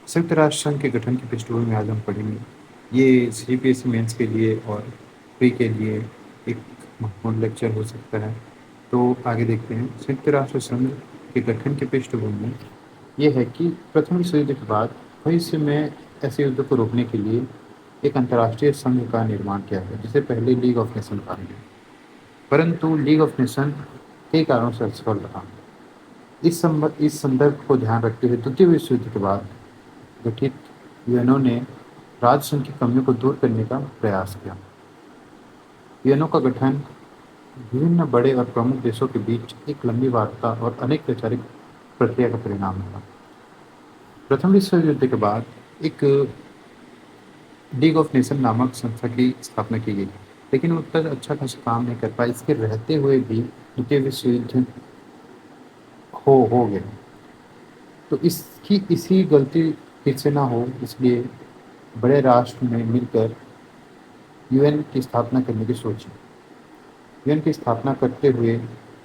संयुक्त राष्ट्र संघ के गठन की पृष्ठभूमि में आज हम पढ़ेंगे। ये सीबीएसई मेंस के लिए और प्री के लिए एक महत्वपूर्ण लेक्चर हो सकता है। तो आगे देखते हैं। संयुक्त राष्ट्र संघ के गठन की पृष्ठभूमि ये है कि प्रथम विश्व युद्ध के बाद भविष्य में ऐसे युद्ध को रोकने के लिए एक अंतर्राष्ट्रीय संघ का निर्माण किया गया, जिसे पहले लीग ऑफ नेशन कहा गया। परंतु लीग ऑफ नेशन कई कारणों से असफल रहा। इस संदर्भ को ध्यान रखते हुए द्वितीय विश्व युद्ध के बाद गठित यूएनओ ने राजसंघ की कमियों को दूर करने का प्रयास किया। यूएनओ का गठन विभिन्न बड़े और प्रमुख देशों के बीच एक लंबी वार्ता और अनेक वैचारिक प्रक्रिया का परिणाम था। प्रथम विश्व युद्ध के बाद एक लीग ऑफ नेशन नामक संस्था की स्थापना की गई, लेकिन वो उतना अच्छा खासा काम नहीं कर पाई। इसके रहते हुए भी द्वितीय विश्व युद्ध हो गया। तो इसकी इसी गलती फिर से ना हो, इसलिए बड़े राष्ट्र ने मिलकर यूएन की स्थापना करने की सोची। यूएन की स्थापना करते हुए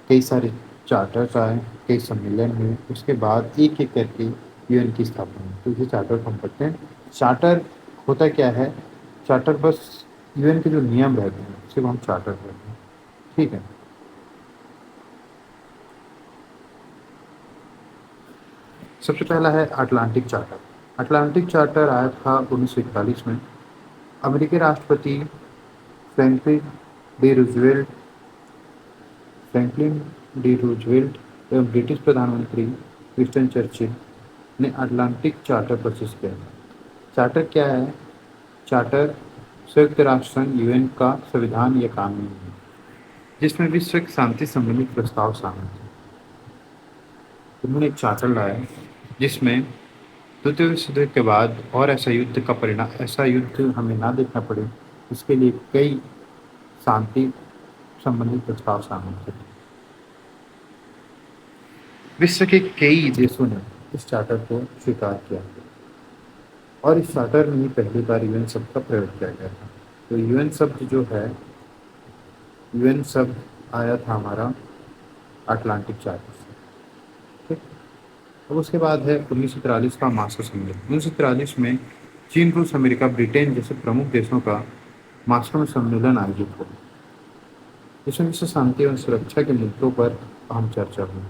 कई सारे चार्टर्स आए, कई सम्मेलन हुए। उसके बाद एक एक करके यूएन की स्थापना हुई। तो इसे चार्टर हम पढ़ते हैं। चार्टर होता क्या है? चार्टर बस यूएन के जो नियम रहते हैं उसे हम चार्टर कहते हैं। ठीक है। सबसे पहला है अटलांटिक चार्टर। अटलांटिक चार्टर आया था 1941 में। अमेरिकी राष्ट्रपति Franklin D Roosevelt Franklin D Roosevelt एवं ब्रिटिश प्रधानमंत्री विंस्टन चर्चिल ने अटलांटिक चार्टर प्रस्तुत किया। चार्टर क्या है? चार्टर संयुक्त राष्ट्र संघ यूएन का संविधान या कानून है, जिसमें विश्व की शांति संबंधी प्रस्ताव शामिल थे। उन्होंने एक चार्टर लाया जिसमें द्वितीय विश्व युद्ध के बाद और ऐसा युद्ध हमें ना देखना पड़े, इसके लिए कई शांति संबंधी प्रस्ताव शामिल थे। विश्व के कई देशों ने इस चार्टर को स्वीकार किया और इस चार्टर में ही पहली बार यूएन शब्द का प्रयोग किया गया था। तो यूएन शब्द जो है, यूएन शब्द आया था हमारा अटलांटिक चार्टर से। ठीक। अब उसके बाद है 1943 का मास्को सम्मेलन। 1943 में चीन, रूस, अमेरिका, ब्रिटेन जैसे प्रमुख देशों का मास्को में सम्मेलन आयोजित हुआ, जिसमें विश्व शांति और सुरक्षा के मुद्दों पर अहम चर्चा हुई।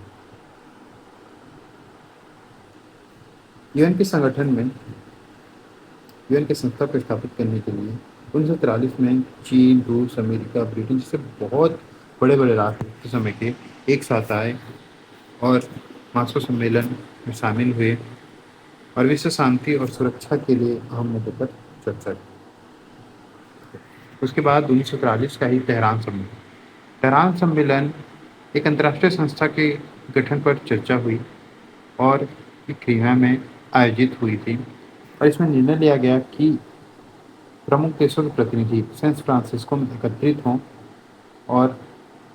यूएन के संगठन में यूएन की संस्था को स्थापित करने के लिए 1943 में चीन, रूस, अमेरिका, ब्रिटेन जैसे बहुत बड़े बड़े राष्ट्र उस समय के एक साथ आए और मास्को सम्मेलन में शामिल हुए और विश्व शांति और सुरक्षा के लिए अहम मुद्दों पर चर्चा की। उसके बाद 1943 का ही तेहरान सम्मेलन। तेहरान सम्मेलन एक अंतर्राष्ट्रीय संस्था के गठन पर चर्चा हुई और क्रिया में आयोजित हुई थी और इसमें निर्णय लिया गया कि प्रमुख देशों के प्रतिनिधि सैन फ्रांसिस्को में एकत्रित हों और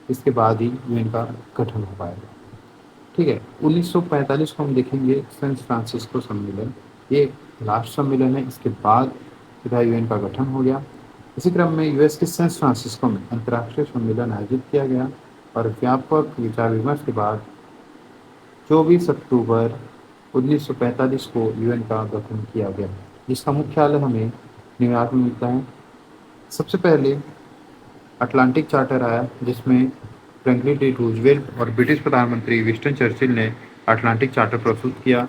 इसके बाद ही यूएन का गठन हो पाएगा। ठीक है। 1945 को हम देखेंगे सैन फ्रांसिस्को सम्मेलन, ये लास्ट सम्मेलन है। इसके बाद सीधा यूएन का गठन हो गया। इसी क्रम में यूएस के सैन फ्रांसिस्को में अंतर्राष्ट्रीय सम्मेलन आयोजित किया गया और व्यापक विचार विमर्श के बाद 24 अक्टूबर 1945 को यूएन का गठन किया गया, जिसका मुख्यालय हमें न्यूयॉर्क में मिलता है। सबसे पहले अटलांटिक चार्टर आया, जिसमें फ्रैंकलिन डी रूजवेल्ट और ब्रिटिश प्रधानमंत्री विंस्टन चर्चिल ने अटलांटिक चार्टर प्रस्तुत किया,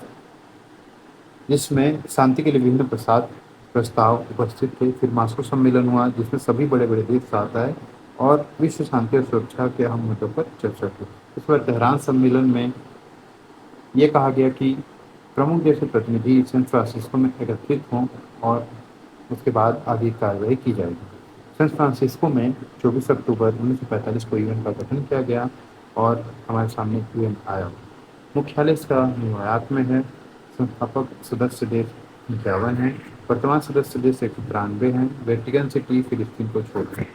जिसमें शांति के लिए विभिन्न प्रस्ताव उपस्थित थे। फिर मास्को सम्मेलन हुआ, जिसमें सभी बड़े बड़े देश साथ आए और विश्व शांति और सुरक्षा के अहम मुद्दों पर चर्चा की। इस पर तेहरान सम्मेलन में यह कहा गया कि प्रमुख देश के प्रतिनिधि सैन फ्रांसिस्को में एकत्रित हों और उसके बाद आगे कार्रवाई की जाएगी। सैन फ्रांसिस्को में 24 अक्टूबर 1945 को यूएन का गठन किया गया और हमारे सामने यूएन आया। मुख्यालय इसका न्यूयॉर्क में है। संस्थापक सदस्य देश 51 हैं। वर्तमान सदस्य देश 193 हैं। वेटिकन सिटी फिलिस्तीन को छोड़कर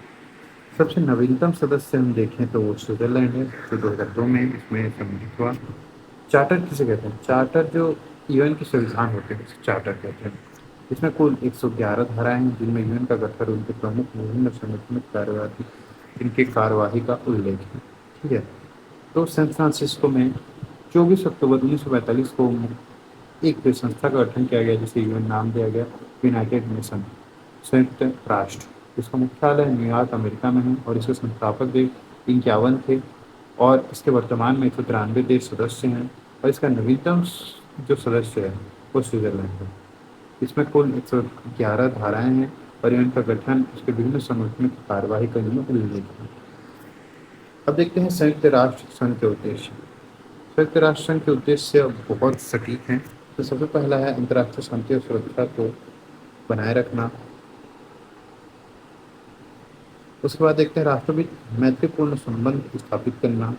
सबसे नवीनतम सदस्य हम देखें तो वो स्विट्जरलैंड है, जो 2002 में इसमें सम्मिलित हुआ। चार्टर किसे कहते हैं? चार्टर जो यूएन के संविधान होते हैं उसे चार्टर कहते हैं। इसमें कुल 111 धाराएं हैं, जिनमें यूएन का गठन, उनके प्रमुख विभिन्न संगठनिक कार्यवाही, इनके कार्यवाही का उल्लेख है। ठीक है। तो सैन फ्रांसिस्को में 24 अक्टूबर 1945 को ایک संस्था का गठन किया गया जिसे यूएन नाम दिया गया यूनाइटेड नेशन संयुक्त राष्ट्र। इसका मुख्यालय न्यूयॉर्क अमेरिका में है और इसके संस्थापक देश 51 थे और इसके वर्तमान में 193 देश सदस्य हैं और इसका नवीनतम जो सदस्य है वो स्विट्जरलैंड है। इसमें कुल 111 धाराएं हैं और यूएन का गठन उसके विभिन्न संगठनों की कार्यवाही करने में उल्लेख है। अब देखते हैं संयुक्त राष्ट्र संघ के उद्देश्य। संयुक्त राष्ट्र संघ के उद्देश्य बहुत सटीक हैं। तो सबसे पहला है अंतर्राष्ट्रीय शांति और सुरक्षा को बनाए रखना। उसके बाद देखते हैं राष्ट्रों बीच मैत्रीपूर्ण संबंध स्थापित करना,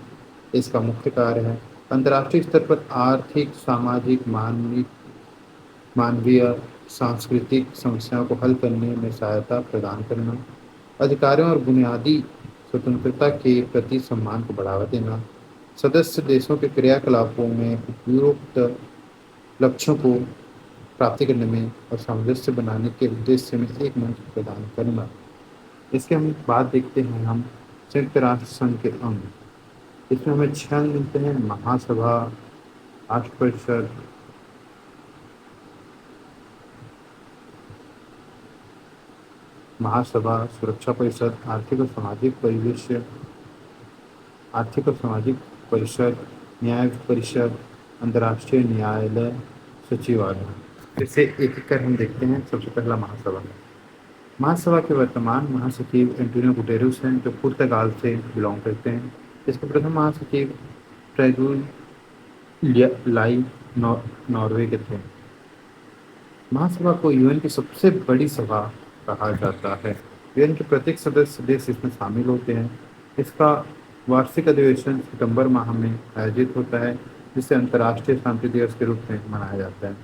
इसका मुख्य कार्य है। अंतर्राष्ट्रीय स्तर पर आर्थिक, सामाजिक, मानवीय, सांस्कृतिक समस्याओं को हल करने में सहायता प्रदान करना, अधिकारों और बुनियादी स्वतंत्रता के प्रति सम्मान को बढ़ावा देना, सदस्य देशों के क्रियाकलापों में उपयुक्त लक्ष्यों को प्राप्ति करने में और सामंजस्य बनाने के उद्देश्य में एक मंच प्रदान करना। इसके हम बाद देखते हैं हम संयुक्त राष्ट्र संघ के अंग। इसमें हमें 6 अंग मिलते हैं: महासभा, राष्ट्र परिषद, सुरक्षा परिषद, आर्थिक और सामाजिक परिषद, न्याय परिषद, अंतर्राष्ट्रीय न्यायालय, सचिवालय। इसे एक एक कर हम देखते हैं। सबसे पहला महासभा। महासभा के वर्तमान महासचिव एंटोनियो गुटेरेस हैं जो पुर्तगाल से बिलोंग करते हैं। इसके प्रथम महासचिव ट्रेगुन लाई नॉर्वे के थे। महासभा को यूएन की सबसे बड़ी सभा कहा जाता है। यूएन के प्रत्येक सदस्य देश इसमें शामिल होते हैं। इसका वार्षिक अधिवेशन सितंबर माह में आयोजित होता है जिसे अंतर्राष्ट्रीय शांति दिवस के रूप में मनाया जाता है।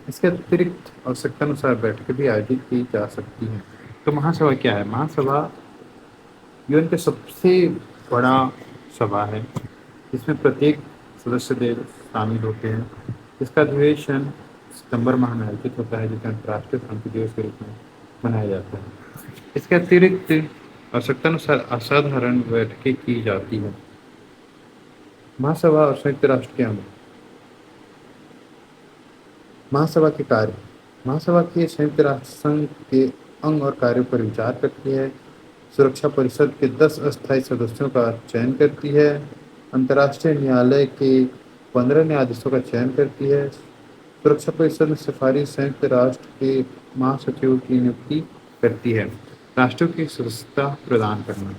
इसके अतिरिक्त आवश्यकतानुसार बैठकें भी आयोजित की जा सकती हैं। तो महासभा क्या है? महासभा यूएन के सबसे बड़ा सभा है जिसमें प्रत्येक सदस्य देश शामिल होते हैं। इसका अधिवेशन सितंबर माह में आयोजित होता है जिसे अंतर्राष्ट्रीय शांति दिवस के रूप में मनाया जाता है। इसके अतिरिक्त आवश्यकतानुसार असाधारण बैठकें की जाती हैं। महासभा और संयुक्त राष्ट्र के अंग। महासभा के कार्य। महासभा के संयुक्त राष्ट्र संघ के अंग और कार्यों पर विचार करती है। सुरक्षा परिषद के 10 अस्थायी सदस्यों का चयन करती है। अंतर्राष्ट्रीय न्यायालय के 15 न्यायाधीशों का चयन करती है। सुरक्षा परिषद में सिफारिश संयुक्त राष्ट्र के महासचिव की नियुक्ति करती है। राष्ट्रों की सदस्यता प्रदान करना।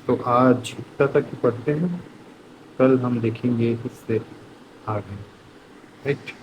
तो आज इतना तक ही पढ़ते हैं, कल हम देखेंगे इससे आगे। राइट।